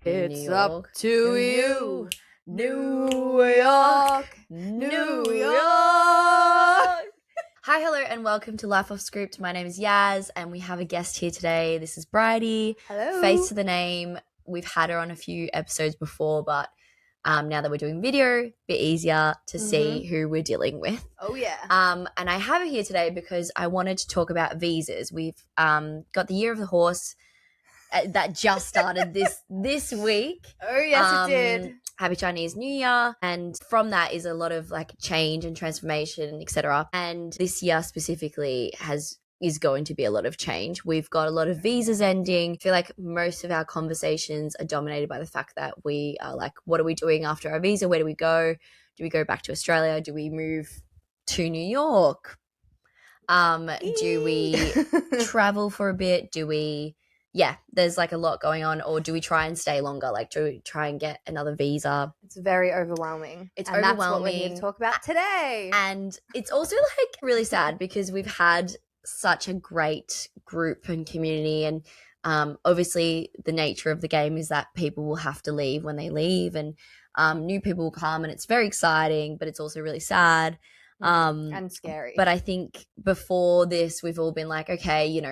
It's New up York. to you, New York, New York. Hi, hello, and welcome to Life Off Script. My name is Yaz, and we have a guest here today. This is Brydie. Hello. Face to the name. We've had her on a few episodes before, but now that we're doing video, a bit easier to see who we're dealing with. Oh, yeah. And I have her here today because I wanted to talk about visas. We've got the Year of the Horse that just started this week. Oh, yes, it did. Happy Chinese New Year. And from that is a lot of like change and transformation, etc. And this year specifically is going to be a lot of change. We've got a lot of visas ending. I feel like most of our conversations are dominated by the fact that we are like, what are we doing after our visa? Where do we go? Do we go back to Australia? Do we move to New York? Do we travel for a bit? There's like a lot going on. Or do we try and stay longer? Like, do we try and get another visa? It's very overwhelming. It's overwhelming. That's what we're overwhelming. here to talk about today. And it's also like really sad because we've had such a great group and community, and obviously the nature of the game is that people will have to leave when they leave, and new people will come, and it's very exciting, but it's also really sad. And scary. But I think before this, we've all been like, okay,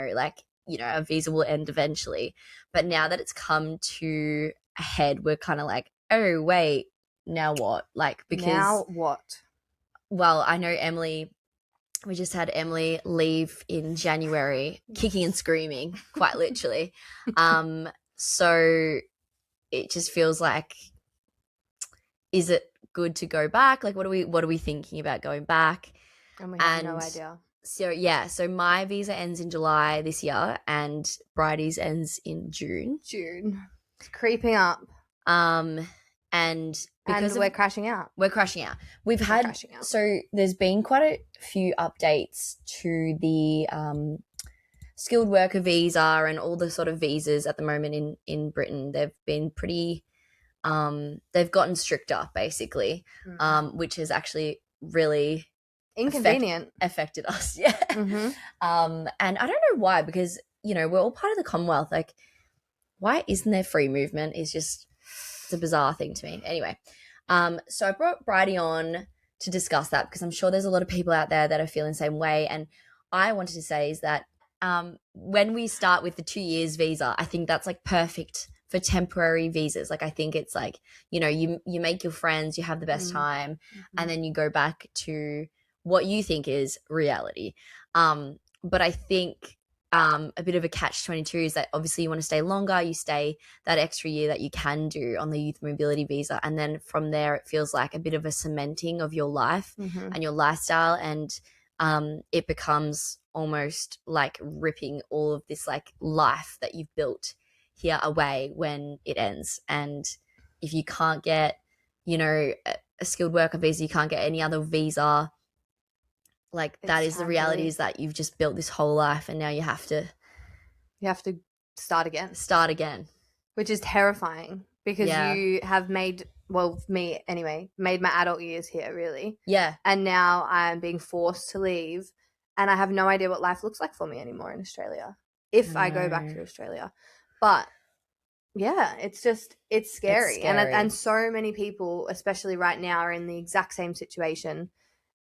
our visa will end eventually. But now that it's come to a head, we're kind of like, oh, wait, now what? Like, because now what? Well, I know we just had Emily leave in January, kicking and screaming, quite literally. So it just feels like, is it good to go back? Like, what are we thinking about going back? And we have no idea. So my visa ends in July this year, and Bridie's ends in June. It's creeping up. And because we're crashing out. We're crashing out. So there's been quite a few updates to the skilled worker visa and all the sort of visas at the moment in Britain. They've been pretty they've gotten stricter basically, which has actually really inconvenient affected us. Yeah. And I don't know why, because we're all part of the Commonwealth. Like, why isn't there free movement? It's a bizarre thing to me. Anyway, so I brought Brydie on to discuss that because I'm sure there's a lot of people out there that are feeling the same way. And I wanted to say is that when we start with the 2 years visa, I think that's like perfect for temporary visas. Like, I think it's like, you make your friends, you have the best time, and then you go back to what you think is reality. But I think a bit of a catch-22 is that obviously you want to stay longer, you stay that extra year that you can do on the youth mobility visa, and then from there it feels like a bit of a cementing of your life and your lifestyle, and it becomes almost like ripping all of this like life that you've built here away when it ends. And if you can't get a skilled worker visa, you can't get any other visa, like that is the reality, is that you've just built this whole life and now you have to start again, which is terrifying because you have made me anyway, made my adult years here really. Yeah. And now I'm being forced to leave, and I have no idea what life looks like for me anymore in Australia if I go back to Australia. But yeah, it's scary. And so many people, especially right now, are in the exact same situation.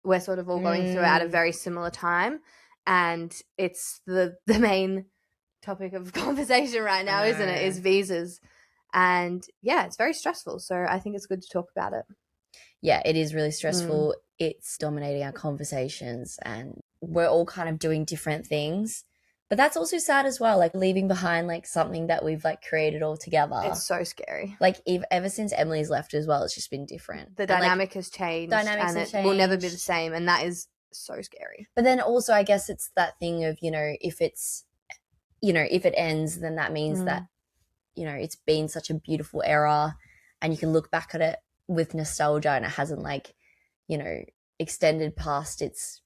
We're sort of all going through it at a very similar time, and it's the main topic of conversation right now, isn't it? Is visas. And yeah, it's very stressful. So I think it's good to talk about it. Yeah, it is really stressful. It's dominating our conversations, and we're all kind of doing different things. But that's also sad as well, like leaving behind like something that we've like created all together. It's so scary. Like ever since Emily's left as well, it's just been different. The dynamic has changed. It will never be the same, and that is so scary. But then also I guess it's that thing of, if it ends, then that means that, it's been such a beautiful era and you can look back at it with nostalgia, and it hasn't like, extended past its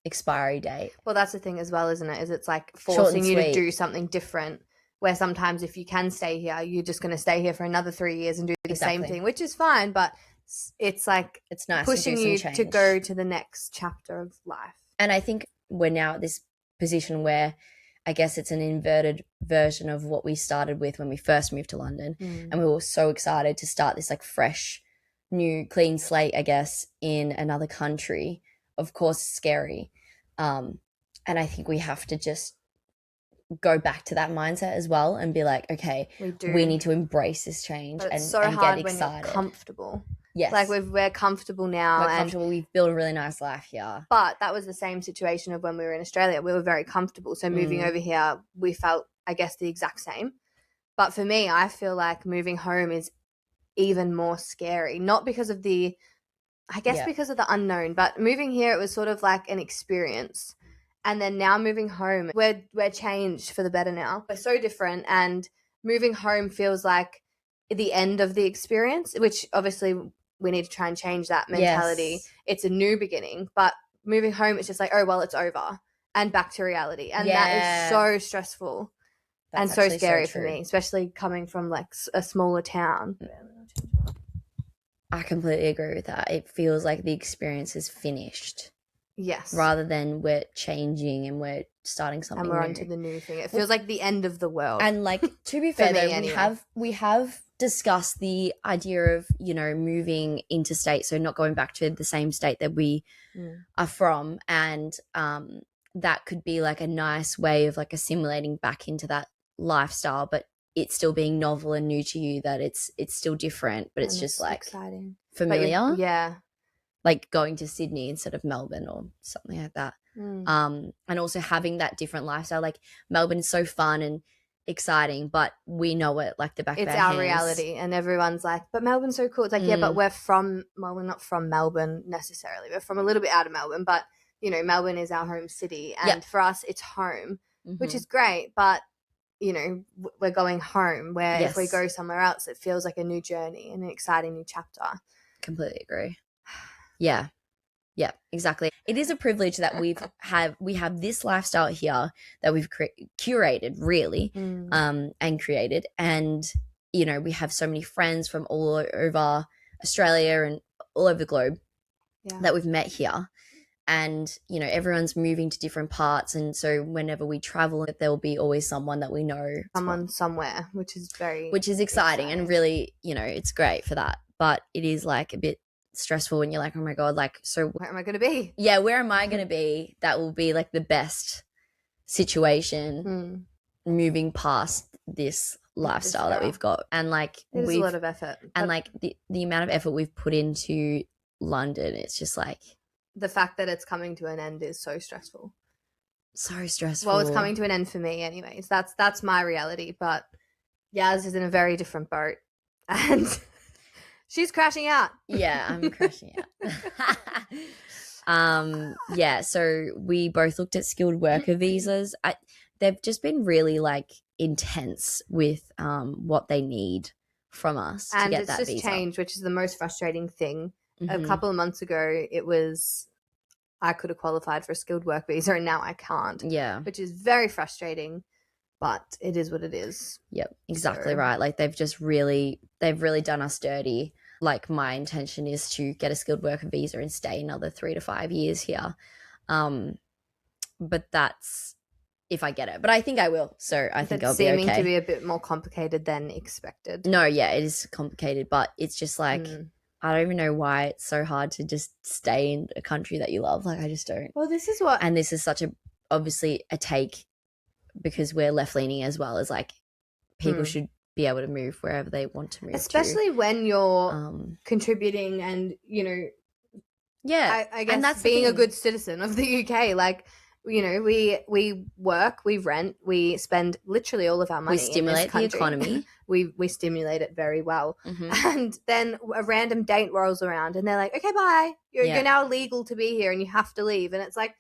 expiry date. Well, that's the thing as well, isn't it? Is it's like forcing you to do something different, where sometimes if you can stay here, you're just going to stay here for another 3 years and do the same thing, which is fine, but it's like it's nice pushing you to go to the next chapter of life. And I think we're now at this position where I guess it's an inverted version of what we started with when we first moved to London. And we were so excited to start this like fresh, new, clean slate, I guess, in another country. Of course, scary. And I think we have to just go back to that mindset as well and be like, okay, we need to embrace this change and hard get excited. When you're comfortable. Yes. Like we're comfortable now. We're comfortable. We've built a really nice life here. But that was the same situation of when we were in Australia. We were very comfortable. So moving over here, we felt, I guess, the exact same. But for me, I feel like moving home is even more scary. Not because of the, I guess because of the unknown. But moving here, it was sort of like an experience. And then now moving home, we're changed for the better now. We're so different, and moving home feels like the end of the experience, which obviously we need to try and change that mentality. Yes. It's a new beginning, but moving home, it's just like, oh, well, it's over and back to reality. And that is so stressful. That's and so scary for me, especially coming from like a smaller town. I completely agree with that. It feels like the experience is finished. Yes. Rather than we're changing and we're starting something and we're new. onto the new thing. It feels like the end of the world. And like, to be fair, though, anyway. we have discussed the idea of, you know, moving interstate, so not going back to the same state that we are from, and that could be like a nice way of like assimilating back into that lifestyle, but it's still being novel and new to you, that it's still different, but it's just like exciting, familiar. Yeah. Like going to Sydney instead of Melbourne or something like that. And also having that different lifestyle. Like Melbourne is so fun and exciting, but we know it like the back of our hands. It's our reality, and everyone's like, but Melbourne's so cool. It's like, yeah, but we're not from Melbourne necessarily. We're from a little bit out of Melbourne, but, you know, Melbourne is our home city. And for us, it's home, which is great. But, you know, we're going home, where if we go somewhere else, it feels like a new journey and an exciting new chapter. Completely agree. Yeah, exactly. It is a privilege that we have this lifestyle here that we've curated, really, and created. And, you know, we have so many friends from all over Australia and all over the globe that we've met here. And, you know, everyone's moving to different parts. And so whenever we travel, there will be always someone that we know. Someone somewhere, which is exciting. And really, you know, it's great for that. But it is like a bit stressful when you're like, oh my God, like, so where am I going to be? Yeah, where am I going to be? That will be like the best situation moving past this lifestyle that we've got. And like, it's a lot of effort. And like the amount of effort we've put into London, it's just like, the fact that it's coming to an end is so stressful. So stressful. Well, it's coming to an end for me anyways. That's my reality. But Yaz is in a very different boat. And she's crashing out. Yeah, I'm crashing out. Yeah, so we both looked at skilled worker visas. They've just been really like intense with what they need from us to get that visa. And it's just changed, which is the most frustrating thing. A couple of months ago, it was I could have qualified for a skilled work visa, and now I can't. Yeah, which is very frustrating. But it is what it is. Yep, exactly right. Like they've really done us dirty. Like my intention is to get a skilled worker visa and stay another 3 to 5 years here. But that's if I get it. But I think I will. So I think I'll be okay. It's seeming to be a bit more complicated than expected. No, yeah, it is complicated, but it's just like I don't even know why it's so hard to just stay in a country that you love. Like I just don't. Well, this is what, and this is such obviously a take, because we're left leaning as well, as like people should be able to move wherever they want to move, especially when you're contributing and, you know, I guess, and that's being a good citizen of the UK. Like, you know, we work, we rent, we spend literally all of our money. We stimulate the economy. we stimulate it very well. And then a random date rolls around and they're like, okay, bye. You're now legal to be here and you have to leave. And it's like,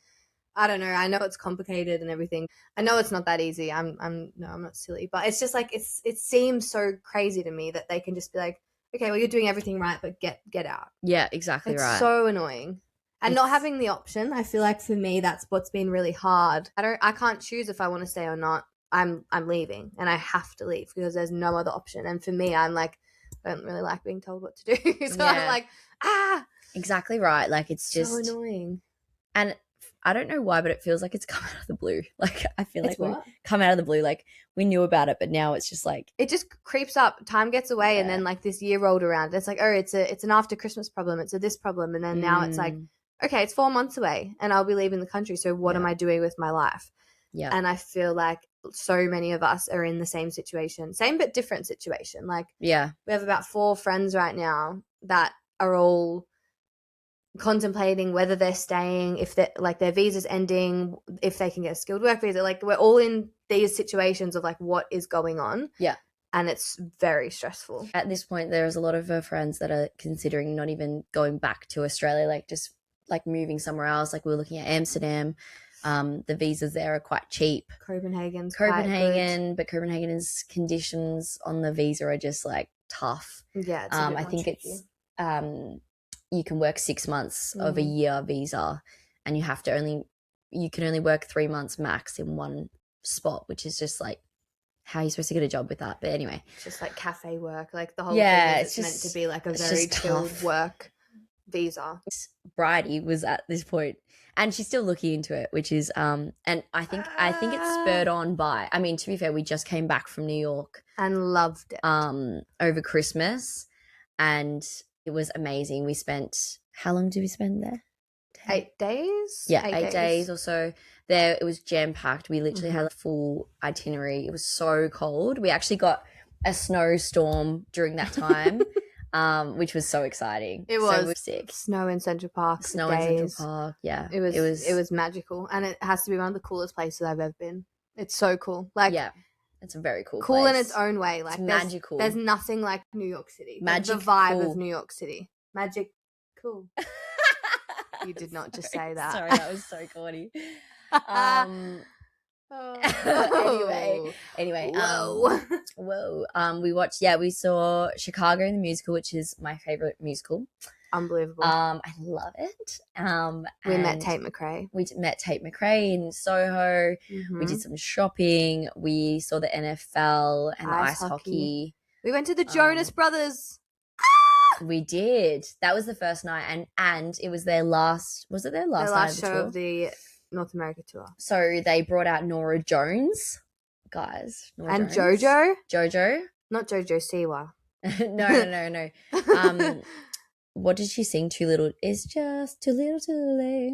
I don't know. I know it's complicated and everything. I know it's not that easy. I'm not silly, but it's just like it seems so crazy to me that they can just be like, okay, well, you're doing everything right, but get out. Yeah, exactly right. It's so annoying. And not having the option, I feel like for me that's what's been really hard. I can't choose if I want to stay or not. I'm leaving and I have to leave because there's no other option. And for me, I'm like, I don't really like being told what to do. So I'm like, exactly right. Like it's just so annoying. And I don't know why, but it feels like it's come out of the blue. Like I feel It's like we've what? come out of the blue. Like we knew about it, but now it's just like It just creeps up. Time gets away, and Yeah. then like this year rolled around. It's like, oh, it's an after Christmas problem. It's a this problem, and then now it's like, okay, it's 4 months away, and I'll be leaving the country. So what am I doing with my life? Yeah. And I feel like so many of us are in the same situation, same but different situation. Like, yeah, we have about 4 friends right now that are all contemplating whether they're staying, if they're like their visa's ending, if they can get a skilled work visa. Like, we're all in these situations of like what is going on. Yeah. And it's very stressful. At this point, there's a lot of her friends that are considering not even going back to Australia, like just like moving somewhere else. Like we were looking at Amsterdam. The visas there are quite cheap. Copenhagen's but Copenhagen's conditions on the visa are just like tough. Yeah, it's I think tricky. It's you can work 6 months of a year visa, and you can only work 3 months max in one spot, which is just like, how are you supposed to get a job with that? But anyway, it's just like cafe work. Like the whole thing is it's meant to be like a very chilled work visa. Brydie was at this point, and she's still looking into it, which is and I think it's spurred on by, I mean, to be fair, we just came back from New York and loved it over Christmas, and it was amazing. We spent, how long did we spend there? 8 days? Yeah, 8 days or so there. It was jam-packed. We literally had a full itinerary. It was so cold. We actually got a snowstorm during that time, which was so exciting. It was. So we sick. Snow in Central Park. Yeah. It was magical. And it has to be one of the coolest places I've ever been. It's so cool. Like, yeah. It's a very cool place. In its own way. Like, it's magical. There's nothing like New York City. Magic, the vibe of New York City. Magic, cool. You did not just say that. Sorry, that was so corny. Anyway. We saw Chicago the musical, which is my favorite musical. Unbelievable. I love it. We met Tate McRae. We met Tate McRae in Soho. Mm-hmm. We did some shopping. We saw the NFL and ice hockey. We went to the Jonas Brothers. We did. That was the first night, and it was their last. Was it their last night of the show tour? Of the North America tour? So they brought out Norah Jones, guys, and Jones. Jojo, not Jojo Siwa. No. What did she sing? Too little. It's just too little, too late.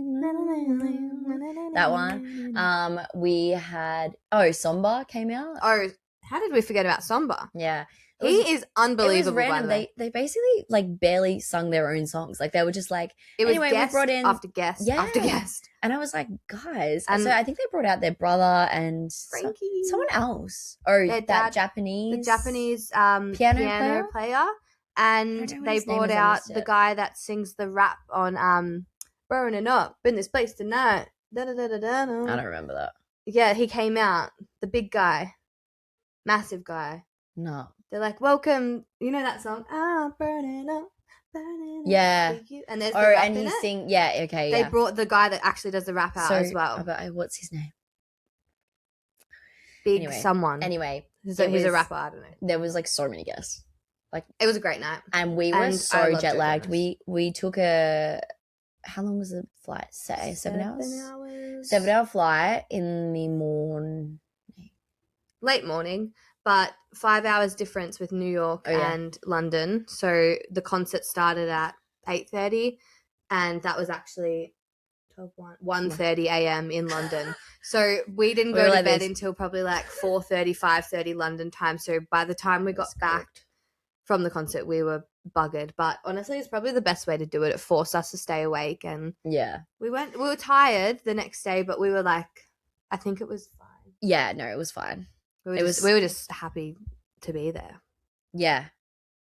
That one. We had Samba came out. Oh, how did we forget about Samba? Yeah. He is unbelievable. It was random. They basically like barely sung their own songs. Like they were just like, it was anyway, guest we brought in after guest after guest. And I was like, guys. And so I think they brought out their brother and Frankie, someone else. Oh, that Japanese, the Japanese piano player. And they brought out the guy that sings the rap on "Burning Up in This Place Tonight." I don't remember that. Yeah, he came out. The big guy, massive guy. No. They're like, welcome, you know that song? I'm burning up, yeah. For you. And there's the rap and in he yeah, okay, They brought the guy that actually does the rap out as well. What's his name? Big someone. Anyway. He's a rapper, I don't know. There was like so many guests. Like it was a great night. And we were so jet lagged. We took how long was the flight? Say 7 hours? 7-hour flight in the morning. Late morning. But 5 hours difference with New York and London. So the concert started at 8:30, and that was actually 1:30 a.m. in London. So we didn't go to bed until probably like 4:30, 5:30 London time. So by the time we got back from the concert, we were buggered. But honestly, it's probably the best way to do it. It forced us to stay awake, and we were tired the next day, but we were like, I think it was fine. Yeah, no, it was fine. We were just happy to be there. Yeah.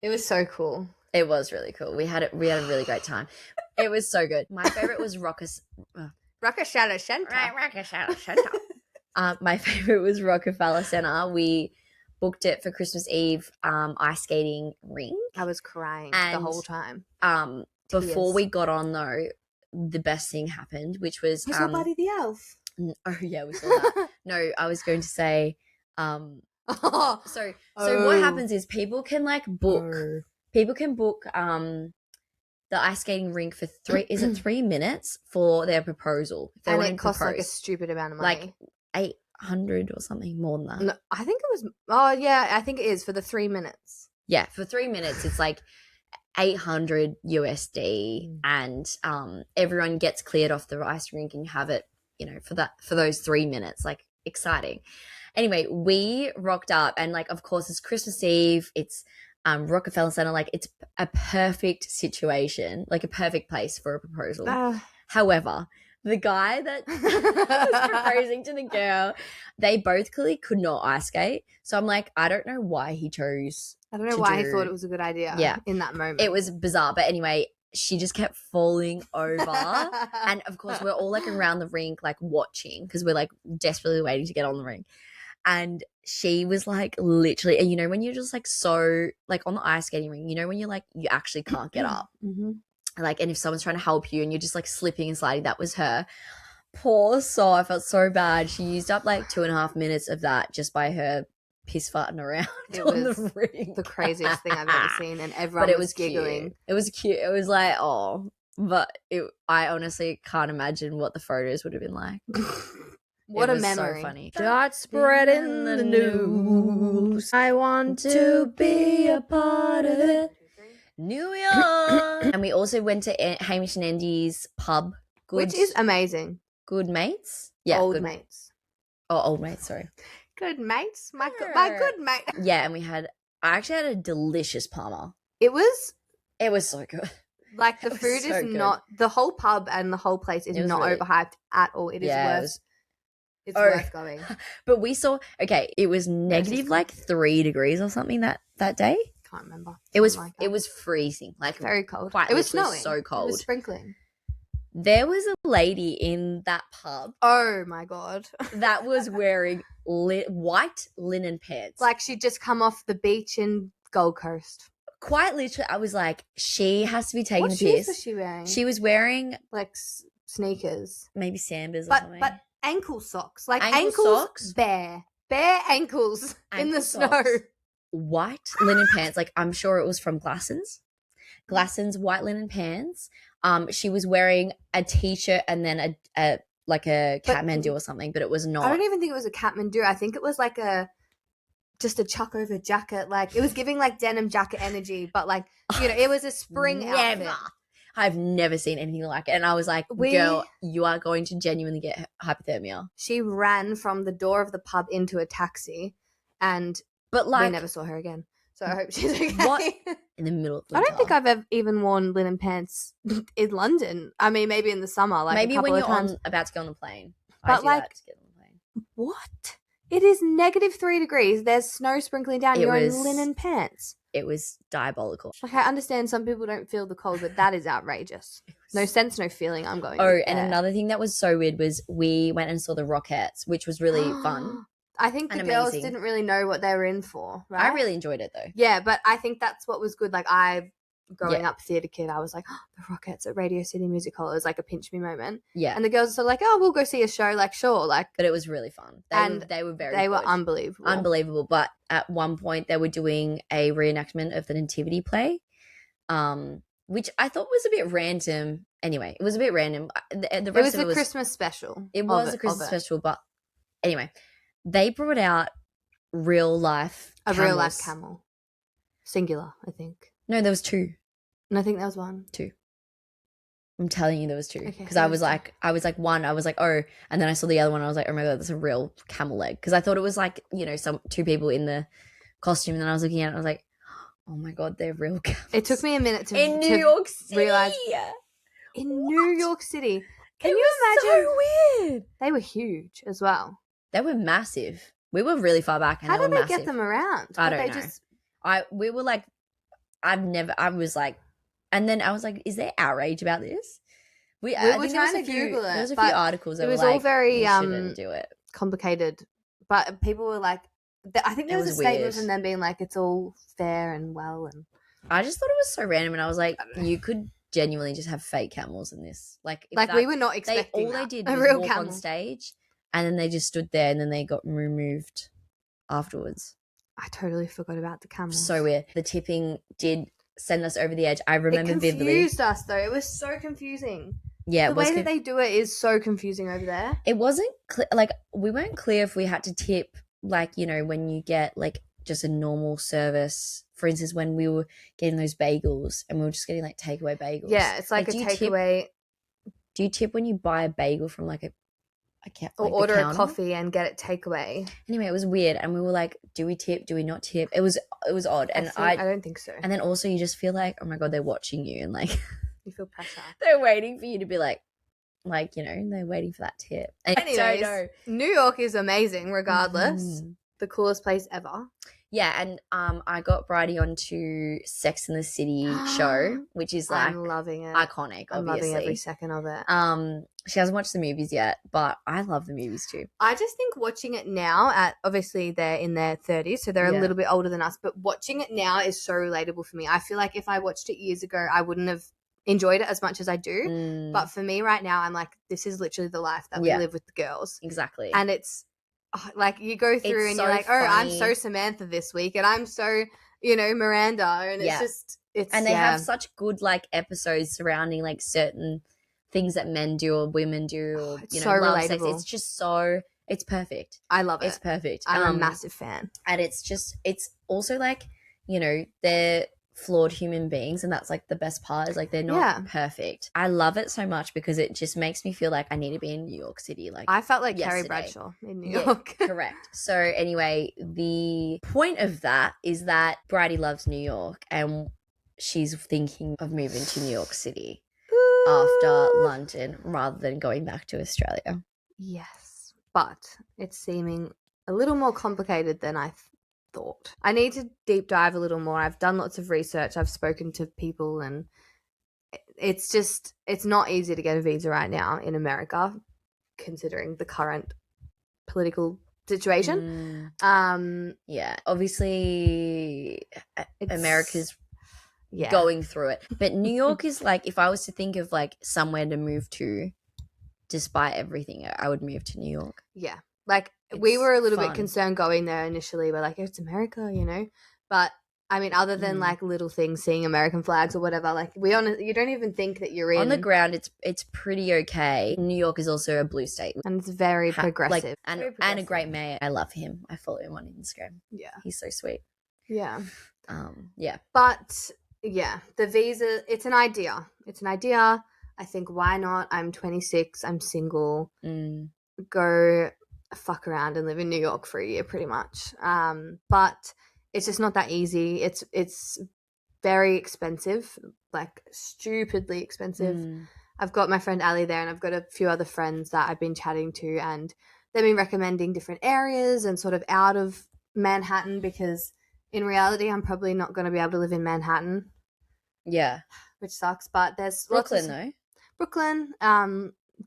It was so cool. It was really cool. We had a really great time. It was so good. My favorite was Rockefeller Center. My favorite was Rockefeller Center. We booked it for Christmas Eve ice skating rink. I was crying the whole time. Before we got on though, the best thing happened, which was we saw Buddy the Elf. Oh yeah, we saw that. No, I was going to say so what happens is people can book the ice skating rink for 3 minutes for their proposal. And it costs like a stupid amount of money. Like 800 or something more than that. No, I think it was, oh yeah, I think it is for the 3 minutes. Yeah, for 3 minutes it's like 800 USD, and everyone gets cleared off the ice rink and you have it, you know, for those 3 minutes. Like, exciting. Anyway, we rocked up, and like, of course, it's Christmas Eve. It's Rockefeller Center. Like, it's a perfect situation, like a perfect place for a proposal. However, the guy that was proposing to the girl, they both clearly could not ice skate. So I'm like, I don't know why he chose. I don't know why he thought it was a good idea in that moment. It was bizarre. But anyway, she just kept falling over. And of course, we're all like around the rink, like watching, because we're like desperately waiting to get on the rink. And she was like literally, and you know, when you're just like so, like on the ice skating rink, you know, when you're like, you actually can't get up. Like, and if someone's trying to help you and you're just like slipping and sliding, that was her. Poor soul. I felt so bad. She used up like 2.5 minutes of that just by her piss farting around on the rink. The craziest thing I've ever seen, and everyone was giggling. Cute. It was cute. It was like, oh, but I honestly can't imagine what the photos would have been like. What a memory. So funny. Start spreading the news. I want to be a part of it. New York. And we also went to Hamish and Andy's pub. Which is amazing. Good mates? Yeah. Old mates. Oh, old mates, sorry. Good mates. My good mate. Yeah, and I actually had a delicious Parma. It was so good. Like, the food is not, the whole pub and the whole place is not really overhyped at all. It is worth. It's worth going. But we saw, it was negative like 3 degrees or something that day. Can't remember. It was freezing. Like, very cold. It was snowing. So cold. It was sprinkling. There was a lady in that pub. Oh my God. That was wearing white linen pants. Like, she'd just come off the beach in Gold Coast. Quite literally, I was like, she has to be taking the piss. What shoes was she wearing? She was wearing like sneakers. Maybe Sambas or something. But ankle socks. Like, ankles socks? Bare ankles in the snow. White linen pants. Like, I'm sure it was from Glassons, white linen pants. She was wearing a t-shirt and then a Kathmandu or something, but it was not. I don't even think it was a Kathmandu. I think it was like just a chuck over jacket. Like, it was giving like denim jacket energy, but like, you know, it was a spring outfit. I've never seen anything like it. And I was like, girl, you are going to genuinely get hypothermia. She ran from the door of the pub into a taxi, but we never saw her again. So I hope she's okay. What? In the middle of the winter. I don't think I've even worn linen pants in London. I mean, maybe in the summer, like maybe a couple when of you're times. About to go on the plane. But like, what? It is negative 3 degrees. There's snow sprinkling down. You're in linen pants. It was diabolical. Like, I understand some people don't feel the cold, but that is outrageous. No sense, no feeling. I'm going. Oh, and another thing that was so weird was we went and saw the Rockettes, which was really fun. I think the girls didn't really know what they were in for, right? I really enjoyed it, though. Yeah, but I think that's what was good. Like, growing up theatre kid, I was like, oh, the Rockettes at Radio City Music Hall. It was like a pinch me moment. Yeah. And the girls are sort of like, oh, we'll go see a show. Like, sure. Like, but it was really fun. They were unbelievable. Unbelievable. But at one point they were doing a reenactment of the Nativity play, which I thought was a bit random. Anyway, it was a bit random. The rest it was a Christmas special. It was a Christmas special, but anyway, they brought out real life camel. Singular, I think. No, there was 2. And I think there was 1. 2. I'm telling you there was 2. Because I was like, one, I was like, oh, and then I saw the other one, I was like, oh my God, that's a real camel leg. Because I thought it was like, you know, 2 people in the costume, and then I was looking at it, and I was like, oh my God, they're real camels. It took me a minute to in New York City. Realize in New York City. Can you imagine? So weird. They were huge as well. They were massive. We were really far back. And how did they massive. get them around? I don't know. We were like, I was like, and then I was like, is there outrage about this? We were trying to Google it. There was a few articles that it was were like, all very shouldn't do it. Complicated. But people were like, I think there was a statement weird. from them being like, it's all fair and well. And I just thought it was so random, and I was like, you could genuinely just have fake camels in this. Like we were not expecting they did a was real walk camel on stage, and then they just stood there, and then they got removed afterwards. I totally forgot about the camels. So weird. The tipping did send us over the edge. I remember it vividly. confused us though. It was so confusing. Yeah, the way that they do it is so confusing over there. It wasn't like we weren't clear if we had to tip, like, you know, when you get like just a normal service. For instance, when we were getting those bagels and we were just getting like takeaway bagels. Yeah, it's like a takeaway. Do you tip when you buy a bagel from like or order a coffee and get it takeaway? Anyway, it was weird, and we were like, do we tip? Do we not tip? It was odd, and I don't think so. And then also you just feel like, oh my god, they're watching you, and like you feel pressure. They're waiting for you to be like, you know, they're waiting for that tip. Anyways, New York is amazing regardless. The coolest place ever. Yeah, and I got Brydie onto Sex and the City show, which is like I'm loving it. Iconic, obviously. I'm loving every second of it. She hasn't watched the movies yet, but I love the movies too. I just think watching it now obviously they're in their 30s, so they're a little bit older than us, but watching it now is so relatable for me. I feel like if I watched it years ago, I wouldn't have enjoyed it as much as I do. But for me right now, I'm like, this is literally the life that we live with the girls. Exactly. And it's like you go through and you're like, funny. I'm so Samantha this week, and I'm so, you know, Miranda, and it's just and they have such good like episodes surrounding like certain things that men do or women do, or you know, so love relatable. Sex. It's just it's perfect. I love it. It's perfect. I'm a massive fan, and it's also like, you know, they're flawed human beings, and that's like the best part is like they're not perfect. I love it so much because it just makes me feel like I need to be in New York City. Like I felt like Carrie Bradshaw in New York. Correct. So anyway, the point of that is that Brydie loves New York and she's thinking of moving to New York City after London rather than going back to Australia. Yes, but it's seeming a little more complicated than I thought. I need to deep dive a little more. I've done lots of research. I've spoken to people, and it's not easy to get a visa right now in America, considering the current political situation. Yeah, obviously America's going through it, but New York is like, if I was to think of like somewhere to move to despite everything, I would move to New York. Yeah, like we were a little bit concerned going there initially. We're like, it's America, you know, but I mean, other than like little things, seeing American flags or whatever, like you don't even think that you're in. On the ground, it's pretty okay. New York is also a blue state, and it's very progressive, and a great mayor. I love him. I follow him on Instagram. Yeah, he's so sweet. Yeah, yeah. But yeah, the visa, it's an idea. It's an idea. I think, why not? I'm 26. I'm single. Go fuck around and live in New York for a year, pretty much. But it's just not that easy. It's very expensive, like stupidly expensive. I've got my friend Ali there, and I've got a few other friends that I've been chatting to, and they've been recommending different areas and sort of out of Manhattan, because in reality, I'm probably not going to be able to live in Manhattan. Yeah. Which sucks, but there's Brooklyn though. Brooklyn,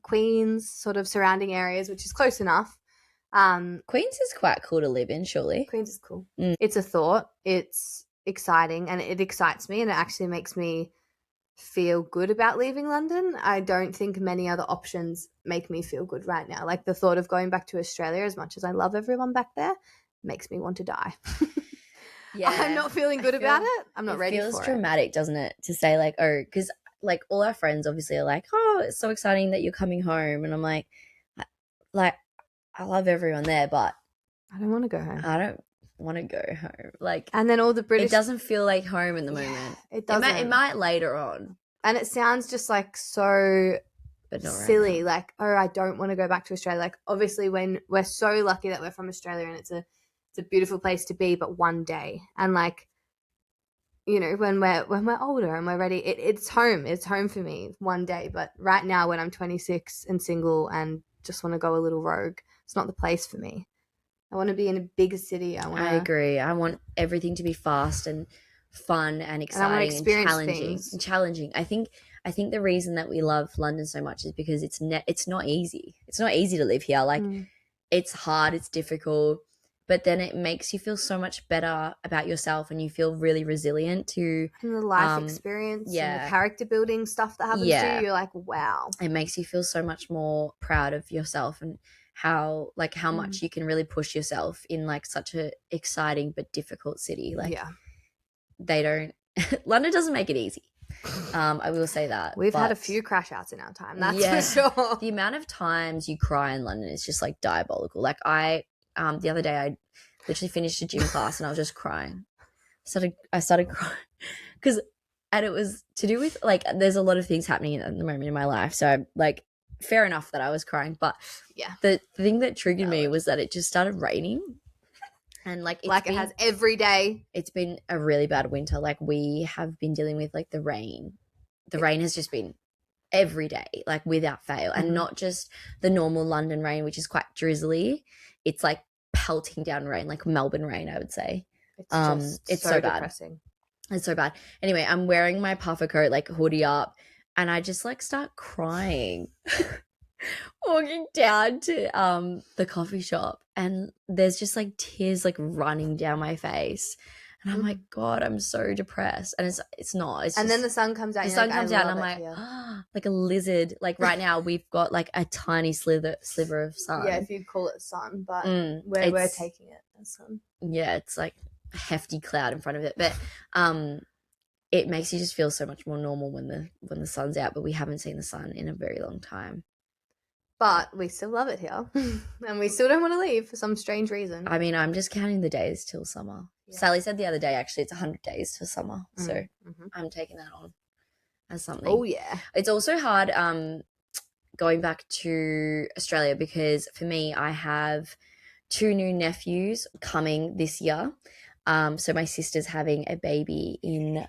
Queens, sort of surrounding areas, which is close enough. Queens is quite cool to live in, surely. Queens is cool. It's a thought. It's exciting, and it excites me, and it actually makes me feel good about leaving London. I don't think many other options make me feel good right now. Like the thought of going back to Australia, as much as I love everyone back there, makes me want to die. Yeah, I'm not feeling good about it. I'm not ready for it. It feels dramatic, doesn't it? To say like, oh, because like all our friends obviously are like, oh, it's so exciting that you're coming home, and I'm like I love everyone there, but I don't want to go home. I don't want to go home. Like, and then all the British, it doesn't feel like home in the moment. It doesn't. It might later on, and it sounds just like so. But not silly, right, like, oh, I don't want to go back to Australia. Like, obviously, when we're so lucky that we're from Australia, and it's a beautiful place to be, but one day, and like, you know, when we're older and we're ready, it's home. It's home for me one day. But right now, when I'm 26 and single and just want to go a little rogue, it's not the place for me. I want to be in a bigger city. I agree. I want everything to be fast and fun and exciting and challenging. I think the reason that we love London so much is because it's not easy. It's not easy to live here. Like, it's hard, it's difficult, but then it makes you feel so much better about yourself, and you feel really resilient to the life experience and the character building stuff that happens to you. You're like, wow. It makes you feel so much more proud of yourself, and how much you can really push yourself in like such a exciting but difficult city. Like, they don't London doesn't make it easy. I will say that. We've had a few crash outs in our time, that's for sure. The amount of times you cry in London is just like diabolical. Like I the other day I literally finished a gym class and I was just crying. I started crying because, and it was to do with like there's a lot of things happening at the moment in my life, so like fair enough that I was crying, but yeah, the thing that triggered me was that it just started raining. And like it has every day. It's been a really bad winter. Like we have been dealing with like the rain. The rain has just been every day, like without fail. And not just the normal London rain, which is quite drizzly. It's like pelting down rain, like Melbourne rain, I would say. It's so bad. Depressing. It's so bad. Anyway, I'm wearing my puffer coat, like hoodie up, and I just like start crying. Walking down to the coffee shop, and there's just like tears like running down my face, and I'm like, God, I'm so depressed. And it's not. It's and just, then the sun comes out. The sun comes out, and I'm like, like a lizard. Like right now, we've got like a tiny sliver of sun. Yeah, if you'd call it sun, but we're taking it as sun. Yeah, it's like a hefty cloud in front of it, but it makes you just feel so much more normal when the sun's out. But we haven't seen the sun in a very long time. But we still love it here. And we still don't want to leave for some strange reason. I mean, I'm just counting the days till summer. Yeah. Sally said the other day, actually, it's 100 days for summer. So I'm taking that on as something. Oh, yeah. It's also hard going back to Australia because for me, I have 2 new nephews coming this year. So my sister's having a baby in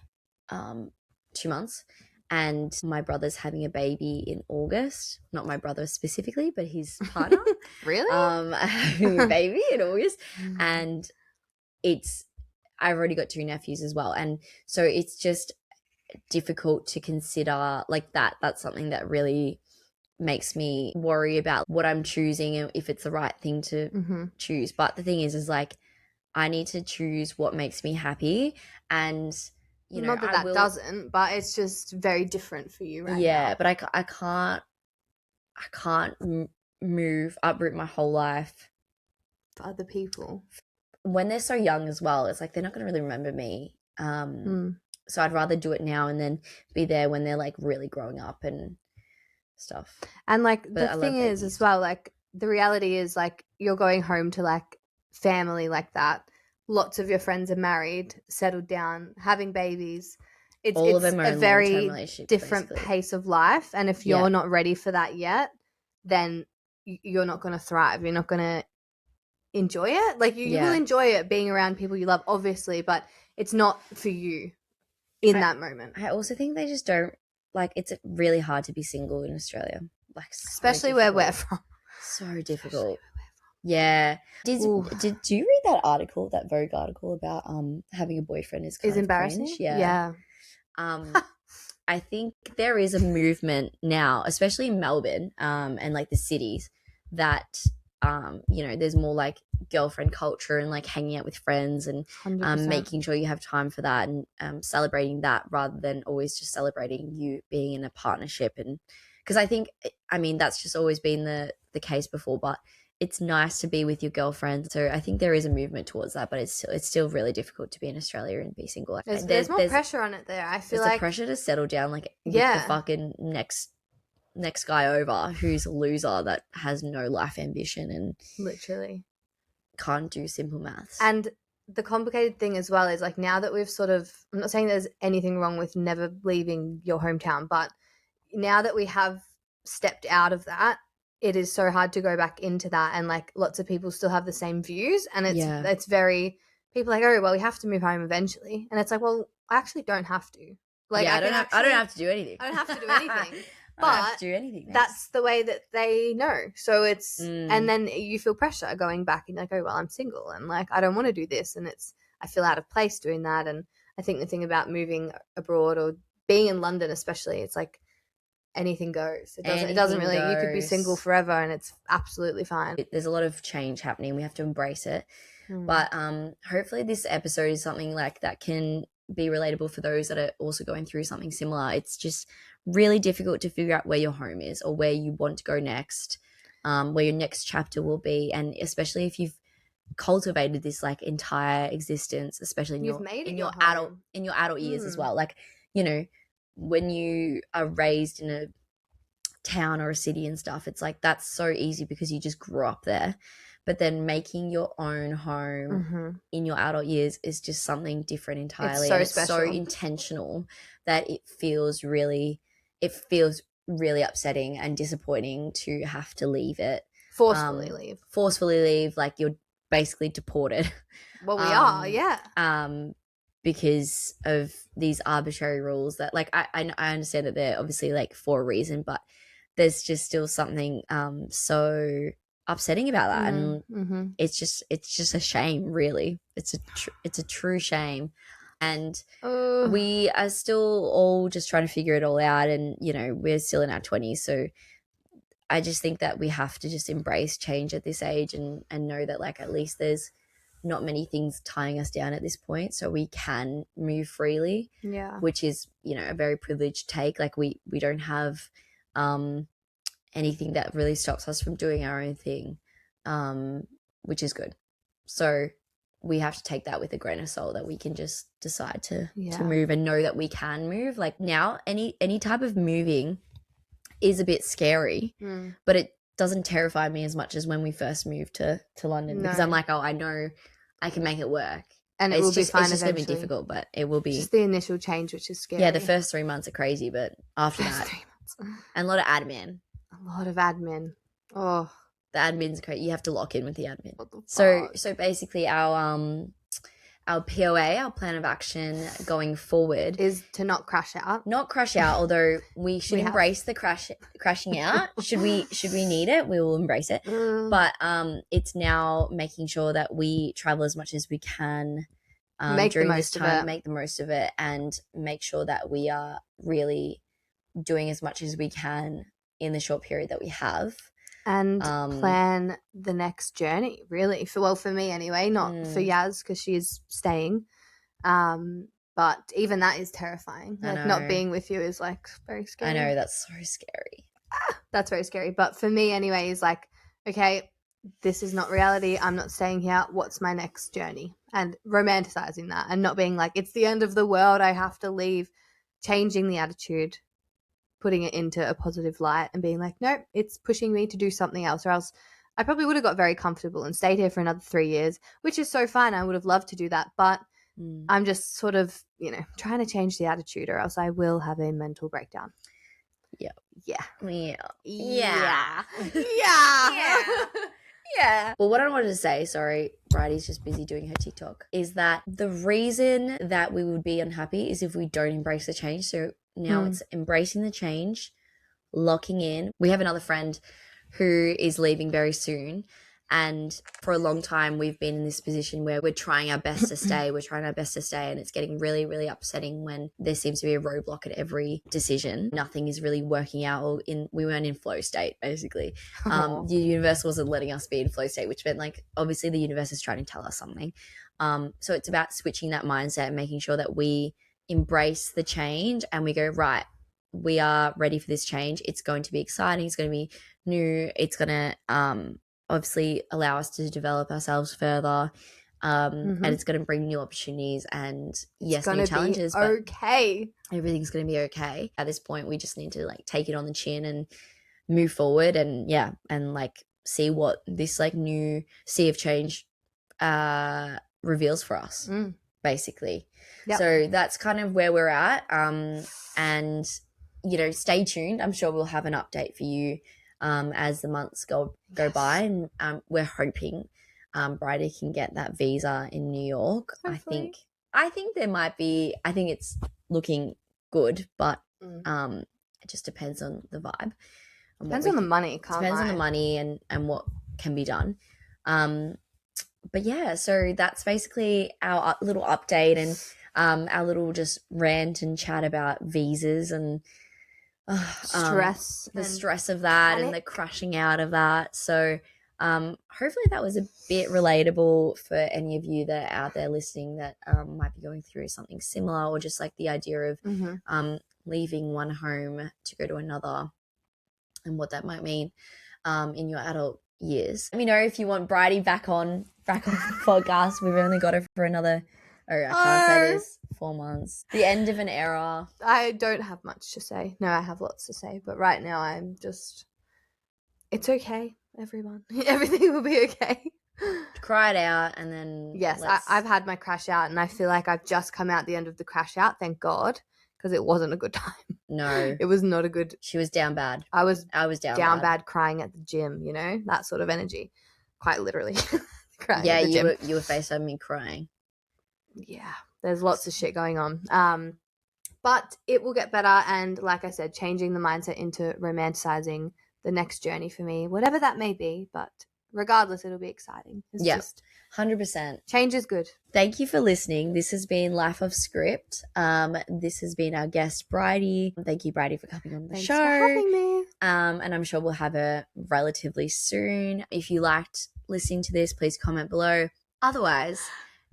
2 months. And my brother's having a baby in August. Not my brother specifically, but his partner. Really? Having a baby in August. And I've already got 2 nephews as well. And so it's just difficult to consider like that. That's something that really makes me worry about what I'm choosing and if it's the right thing to choose. But the thing is like, I need to choose what makes me happy. And you know, not that doesn't, but it's just very different for you right now. Yeah, but I can't uproot my whole life for other people. When they're so young as well, it's like they're not going to really remember me. So I'd rather do it now and then be there when they're like really growing up and stuff. And like the thing is as well, like the reality is like you're going home to like family like that. Lots of your friends are married, settled down, having babies. It's a very different pace of life. And if you're not ready for that yet, then you're not going to thrive. You're not going to enjoy it. Like you will enjoy it being around people you love, obviously, but it's not for you in that moment. I also think they just don't, like, it's really hard to be single in Australia. Like, especially where we're from. So difficult. Yeah. Did you read that article, that Vogue article about having a boyfriend is embarrassing? Cringe? Yeah. I think there is a movement now, especially in Melbourne, and like the cities, that you know, there's more like girlfriend culture and like hanging out with friends and making sure you have time for that and celebrating that rather than always just celebrating you being in a partnership. And because I think, I mean, that's just always been the case before, but it's nice to be with your girlfriend. So I think there is a movement towards that, but it's still really difficult to be in Australia and be single. There's more pressure on it there. I feel like the pressure to settle down, like with the fucking next guy over who's a loser that has no life ambition and literally can't do simple maths. And the complicated thing as well is like now that we've sort of, I'm not saying there's anything wrong with never leaving your hometown, but now that we have stepped out of that, it is so hard to go back into that. And like lots of people still have the same views, and it's very, people are like, oh well, we have to move home eventually, and it's like, well, I actually don't have to. Like I don't have to do anything. I don't have to do anything. But I don't have to do anything. That's the way that they know. So it's and then you feel pressure going back and like, oh well, I'm single and like I don't want to do this, and I feel out of place doing that. And I think the thing about moving abroad or being in London especially, it's like anything goes. It doesn't really goes. You could be single forever and it's absolutely fine. There's a lot of change happening. We have to embrace it. But hopefully this episode is something like that can be relatable for those that are also going through something similar. It's just really difficult to figure out where your home is or where you want to go next, where your next chapter will be. And especially if you've cultivated this like entire existence, especially in your adult years as well. Like, you know, when you are raised in a town or a city and stuff, it's like that's so easy because you just grew up there. But then making your own home in your adult years is just something different entirely. It's so so intentional that it feels really upsetting and disappointing to have to leave it. Forcefully leave, like you're basically deported. Well, we are, yeah. Because of these arbitrary rules that, like, I understand that they're obviously like for a reason, but there's just still something so upsetting about that, and it's just a shame, really. It's a true shame, and we are still all just trying to figure it all out, and you know, we're still in our 20s, so I just think that we have to just embrace change at this age and know that, like, at least there's not many things tying us down at this point, so we can move freely. Yeah. Which is, you know, a very privileged take. Like, we don't have anything that really stops us from doing our own thing, which is good. So we have to take that with a grain of salt, that we can just decide to move and know that we can move. Like, now, any type of moving is a bit scary, but it doesn't terrify me as much as when we first moved to London, because I'm like, oh, I know I can make it work. And it will be fine. It's just going to be difficult, but it will be. Just the initial change, which is scary. Yeah, the first 3 months are crazy, but after that, 3 months. And a lot of admin. Oh, the admin's crazy. You have to lock in with the admin. What the fuck? So basically, our POA, our plan of action going forward, is to not crash out. Not crash out, although we should embrace the crashing out. Should we need it, we will embrace it. But it's now making sure that we travel as much as we can during this time, make the most of it, and make sure that we are really doing as much as we can in the short period that we have. And plan the next journey, really. For me anyway, not for Yaz because she's staying. But even that is terrifying. Like, not being with you is like very scary. I know, that's so scary. That's very scary. But for me anyway, is like, okay, this is not reality. I'm not staying here. What's my next journey? And romanticizing that and not being like, it's the end of the world, I have to leave. Changing the attitude, putting it into a positive light and being like, nope, it's pushing me to do something else, or else I probably would have got very comfortable and stayed here for another 3 years, which is so fine. I would have loved to do that, but I'm just sort of, you know, trying to change the attitude, or else I will have a mental breakdown. Yeah. Well, what I wanted to say, sorry, Bridie's just busy doing her TikTok, is that the reason that we would be unhappy is if we don't embrace the change. So now it's embracing the change, locking in. We have another friend who is leaving very soon, and for a long time we've been in this position where we're trying our best to stay. And it's getting really, really upsetting when there seems to be a roadblock at every decision. Nothing is really working out. We weren't in flow state, basically. The universe wasn't letting us be in flow state, which meant, like, obviously the universe is trying to tell us something. So it's about switching that mindset and making sure that we embrace the change and we go, right, we are ready for this change. It's going to be exciting. It's going to be new. It's going to obviously allow us to develop ourselves further, and it's going to bring new opportunities and new challenges. Okay, everything's going to be okay. At this point, we just need to, like, take it on the chin and move forward, and like see what this, like, new sea of change reveals for us, basically. So that's kind of where we're at, and you know, stay tuned. I'm sure we'll have an update for you as the months go by, and we're hoping Brydie can get that visa in New York. Hopefully. I think there might be. I think it's looking good, but it just depends on the vibe. Depends on the money. Depends on the money and what can be done. But yeah, so that's basically our little update and our little just rant and chat about visas and stress, the stress of that, panic, and the crashing out of that. So hopefully that was a bit relatable for any of you that are out there listening that might be going through something similar, or just like the idea of leaving one home to go to another and what that might mean in your adult years. Let me know if you want Brydie back on back on the podcast. We've only got her for another, I can't say this, 4 months. The end of an era. I don't have much to say. No, I have lots to say. But right now I'm just, it's okay, everyone. Everything will be okay. Cry it out and then. Yes, I've had my crash out and I feel like I've just come out the end of the crash out, thank God, because it wasn't a good time. No. It was not a good. She was down bad. I was down bad crying at the gym, you know, that sort of energy. Quite literally. Crying yeah, at the gym. You were FaceTiming me crying. Yeah, there's lots of shit going on. But it will get better, and like I said, changing the mindset into romanticizing the next journey for me, whatever that may be, but regardless, it'll be exciting. It's just 100%. Change is good. Thank you for listening. This has been Life of Script. This has been our guest, Brydie. Thank you, Brydie, for coming on the show. Thanks for having me. And I'm sure we'll have her relatively soon. If you liked listening to this, please comment below. Otherwise,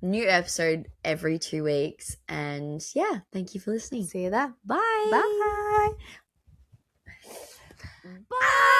new episode every 2 weeks. And yeah, thank you for listening. See you there. Bye. Bye. Bye.